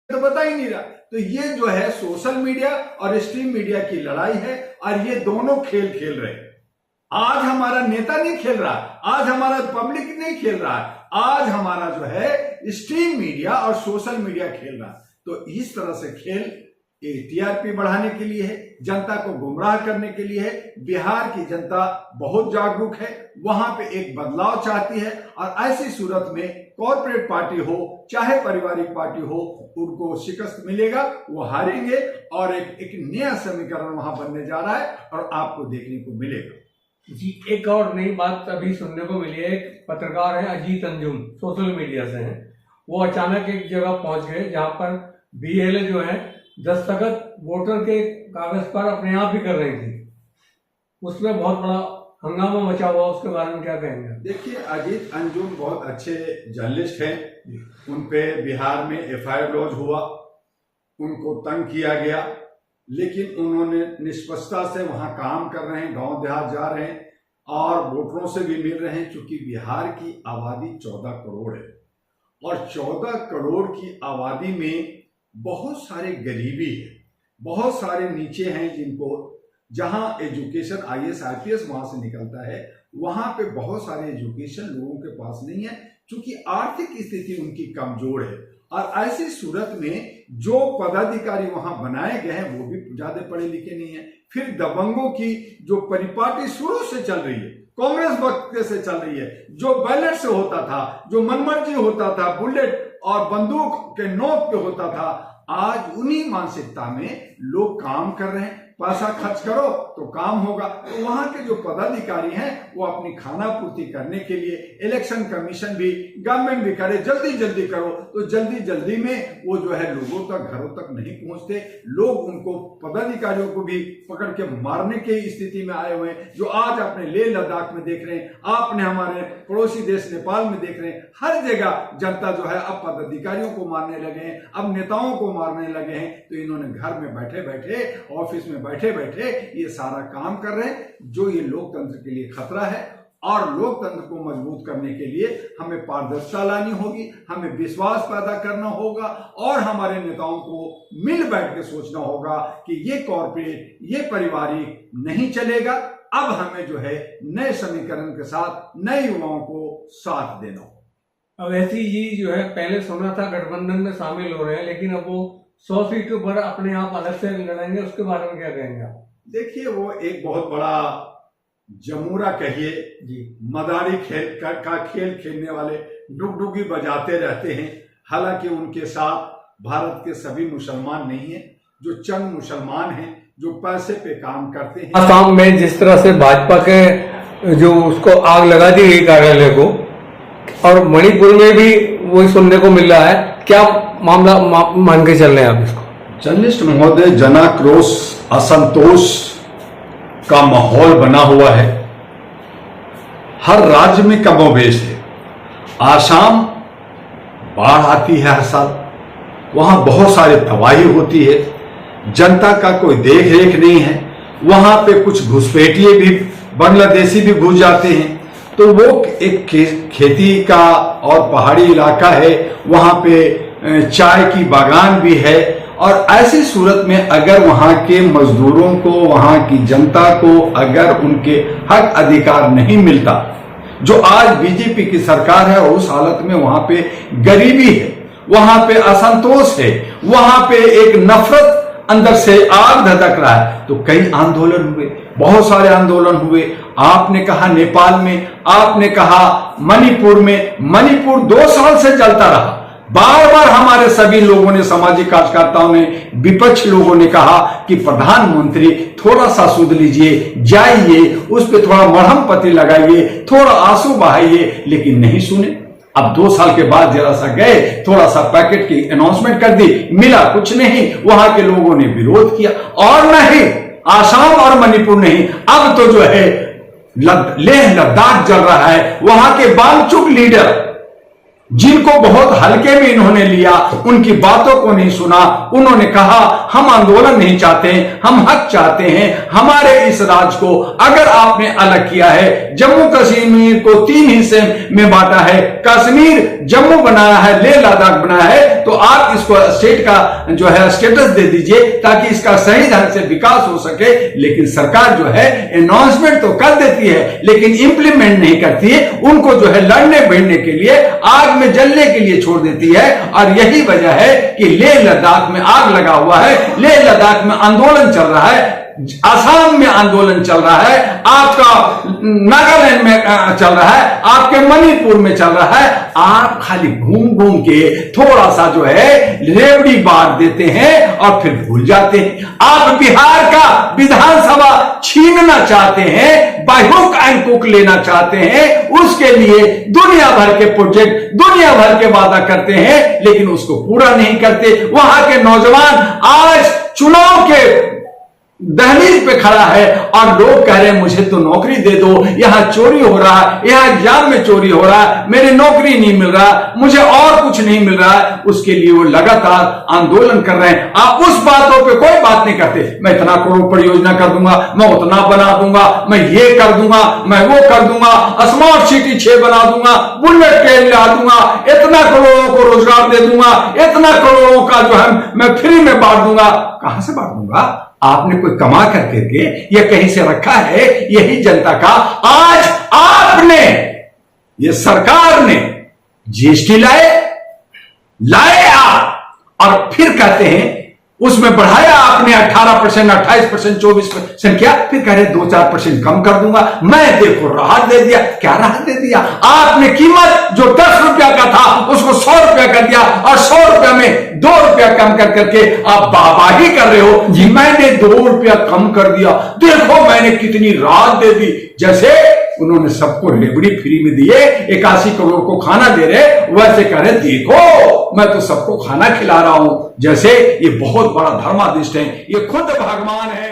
तो बता ही नहीं रहा। तो ये जो है सोशल मीडिया और स्ट्रीम मीडिया की लड़ाई है और ये दोनों खेल खेल रहे हैं। आज हमारा नेता नहीं खेल रहा, आज हमारा पब्लिक नहीं खेल रहा, आज हमारा जो है स्ट्रीम मीडिया और सोशल मीडिया खेल रहा। तो इस तरह से खेल टीआरपी बढ़ाने के लिए है, जनता को गुमराह करने के लिए है। बिहार की जनता बहुत जागरूक है, वहां पे एक बदलाव चाहती है और ऐसी सूरत में कॉर्पोरेट पार्टी हो चाहे पारिवारिक पार्टी हो, उनको शिकस्त मिलेगा, वो हारेंगे और एक नया समीकरण वहां बनने जा रहा है और आपको देखने को मिलेगा। जी, एक और नई बात अभी सुनने को मिली है। एक पत्रकार है अजीत अंजुम, सोशल मीडिया से हैं, वो अचानक एक जगह पहुंच गए जहां पर बीएलए जो है दस्तखत वोटर के कागज पर अपने आप ही कर रही थी, उसमें बहुत बड़ा हंगामा मचा हुआ, उसके बारे में क्या कहेंगे? देखिए, अजीत अंजुम बहुत अच्छे जर्नलिस्ट हैं, उनपे बिहार में एफआईआर लॉन्च हुआ, उनको तंग किया गया, लेकिन उन्होंने निष्पक्षता से वहां काम कर रहे हैं, गांव देहात जा रहे हैं और वोटरों से भी मिल रहे हैं। क्योंकि बिहार की आबादी 14 करोड़ है और 14 करोड़ की आबादी में बहुत सारे गरीबी है, बहुत सारे नीचे हैं जिनको जहां एजुकेशन आईएएस आईपीएस वहां से निकलता है, वहां पे बहुत सारे एजुकेशन लोगों के पास नहीं है, क्योंकि आर्थिक स्थिति उनकी कमजोर है। और ऐसी सूरत में जो पदाधिकारी वहां बनाए गए हैं वो भी ज्यादा पढ़े लिखे नहीं है। फिर दबंगों की जो परिपाटी शुरू से चल रही है, कांग्रेस वक्त से चल रही है, जो बैलेट से होता था, जो मनमर्जी होता था, बुलेट और बंदूक के नोक पे होता था, आज उन्हीं मानसिकता में लोग काम कर रहे हैं। पैसा खर्च करो तो काम होगा। तो वहां के जो पदाधिकारी हैं वो अपनी खाना पूर्ति करने के लिए इलेक्शन कमीशन भी, गवर्नमेंट भी करे जल्दी जल्दी करो, तो जल्दी जल्दी में वो जो है लोगों तक, घरों तक नहीं पहुंचते। लोग उनको, पदाधिकारियों को भी पकड़ के मारने की स्थिति में आए हुए हैं, जो आज अपने लेह लद्दाख में देख रहे हैं, आपने हमारे पड़ोसी देश नेपाल में देख रहे हैं। हर जगह जनता जो है अब पदाधिकारियों को मारने लगे हैं, अब नेताओं को मारने लगे हैं। तो इन्होंने घर में बैठे बैठे, ऑफिस में बैठे बैठे ये सारा काम कर रहे हैं, जो ये लोकतंत्र के लिए खतरा है। और लोकतंत्र को मजबूत करने के लिए हमें पारदर्शिता लानी होगी, हमें विश्वास पैदा करना होगा और हमारे नेताओं को मिल बैठ के सोचना होगा कि ये कॉर्पोरेट, ये पारिवारिक नहीं चलेगा। अब हमें जो है नए समीकरण के साथ नए युवाओं को साथ देना होगा। अब ऐसी ही जो है, पहले सुना था गठबंधन में शामिल हो रहे हैं, लेकिन अब वो 100 सीटों पर अपने आप अलग से लड़ेंगे, उसके बारे में क्या कहेंगे आप? देखिए, वो एक बहुत बड़ा जमूरा कहिए जी, मदारी खेल का खेल खेलने वाले डुगडुगी बजाते रहते हैं। हालांकि उनके साथ भारत के सभी मुसलमान नहीं हैं, जो चंद मुसलमान हैं जो पैसे पे काम करते हैं। असम में जिस तरह से भाजपा के जो उसको आग लगा दी गई कार्यालय को, और मणिपुर में भी वही सुनने को मिल रहा है, क्या मामला मान के चल रहे हैं आप इसको? जर्नलिस्ट महोदय, जनाक्रोश, असंतोष का माहौल बना हुआ है। हर राज्य में कमोबेश है। आसाम बाढ़ आती है हर साल, वहां बहुत सारी तबाही होती है, जनता का कोई देख रेख नहीं है। वहां पे कुछ घुसपैठिए भी, बांग्लादेशी भी घुस जाते हैं। तो वो एक खेती का और पहाड़ी इलाका है, वहां पे चाय की बागान भी है। और ऐसी सूरत में अगर वहां के मजदूरों को, वहां की जनता को अगर उनके हक अधिकार नहीं मिलता, जो आज बीजेपी की सरकार है, उस हालत में वहां पे गरीबी है, वहां पे असंतोष है, वहां पे एक नफरत अंदर से आग धधक रहा है। तो कई आंदोलन हुए, बहुत सारे आंदोलन हुए। आपने कहा नेपाल में, आपने कहा मणिपुर में। मणिपुर 2 साल से चलता रहा। बार बार हमारे सभी लोगों ने, सामाजिक कार्यकर्ताओं ने, विपक्ष लोगों ने कहा कि प्रधानमंत्री थोड़ा सा सुध लीजिए, जाइए, उस पर थोड़ा मरहम पत्ती लगाइए, थोड़ा आंसू बहाइए, लेकिन नहीं सुने। अब 2 साल के बाद जरा सा गए, थोड़ा सा पैकेट की अनाउंसमेंट कर दी, मिला कुछ नहीं। वहां के लोगों ने विरोध किया। और नहीं, आसाम और मणिपुर नहीं, अब तो जो है लेह लद्दाख जल रहा है। वहां के वांगचुक लीडर जिनको बहुत हल्के में इन्होंने लिया, उनकी बातों को नहीं सुना। उन्होंने कहा हम आंदोलन नहीं चाहते, हम हक चाहते हैं। हमारे इस राज्य को अगर आपने अलग किया है, जम्मू कश्मीर को 3 हिस्से में बांटा है, कश्मीर जम्मू बनाया है, लेह लद्दाख बनाया है, तो आप इसको स्टेट का जो है स्टेटस दे दीजिए ताकि इसका सही ढंग से विकास हो सके। लेकिन सरकार जो है अनाउंसमेंट तो कर देती है लेकिन इंप्लीमेंट नहीं करती है। उनको जो है लड़ने भिड़ने के लिए, आग में जलने के लिए छोड़ देती है। और यही वजह है कि लेह लद्दाख में आग लगा हुआ है, लेह लद्दाख में आंदोलन चल रहा है, असम में आंदोलन चल रहा है, आपका नागालैंड में चल रहा है, आपके मणिपुर में चल रहा है। आप खाली घूम घूम के थोड़ा सा जो है रेवड़ी बांट देते हैं और फिर भूल जाते हैं। आप बिहार का विधानसभा छीनना चाहते हैं, बाहुक एंड कुक लेना चाहते हैं, उसके लिए दुनिया भर के प्रोजेक्ट, दुनिया भर के वादा करते हैं लेकिन उसको पूरा नहीं करते। वहां के नौजवान आज चुनाव के दहलीज पे खड़ा है और लोग कह रहे हैं मुझे तो नौकरी दे दो, यहां चोरी हो रहा है, यहां एग्जाम में चोरी हो रहा है, मेरी नौकरी नहीं मिल रहा, मुझे और कुछ नहीं मिल रहा है। उसके लिए वो लगातार आंदोलन कर रहे हैं। आप उस बातों पे कोई बात नहीं करते। मैं इतना करोड़ परियोजना कर दूंगा, मैं उतना बना दूंगा, मैं ये कर दूंगा, मैं वो कर दूंगा, स्मार्ट सिटी 6 बना दूंगा, बुलेट ट्रेन ला दूंगा, इतना करोड़ों को रोजगार दे दूंगा, इतना करोड़ों का जो है मैं फ्री में बांट दूंगा। कहां से बांट दूंगा? आपने कोई कमा करके या कहीं से रखा है? यही जनता का। आज आपने, ये सरकार ने जीएसटी लाए आप और फिर कहते हैं उसमें बढ़ाया आपने 18%, 28%, 24% किया, फिर कह रहे 2-4% कम कर दूंगा। मैं देखो राहत दे दिया। क्या राहत दे दिया? आपने कीमत जो 10 रुपया का था उसको 100 रुपया कर दिया और 100 रुपया में 2 रुपया कम कर करके आप बाबाही कर रहे हो जी मैंने 2 रुपया कम कर दिया, देखो मैंने कितनी राहत दे दी। जैसे उन्होंने सबको रेवड़ी फ्री में दिए, 81 करोड़ को खाना दे रहे, वैसे कह रहे देखो मैं तो सबको खाना खिला रहा हूं। जैसे ये बहुत बड़ा धर्मादिष्ट है, ये खुद भगवान है।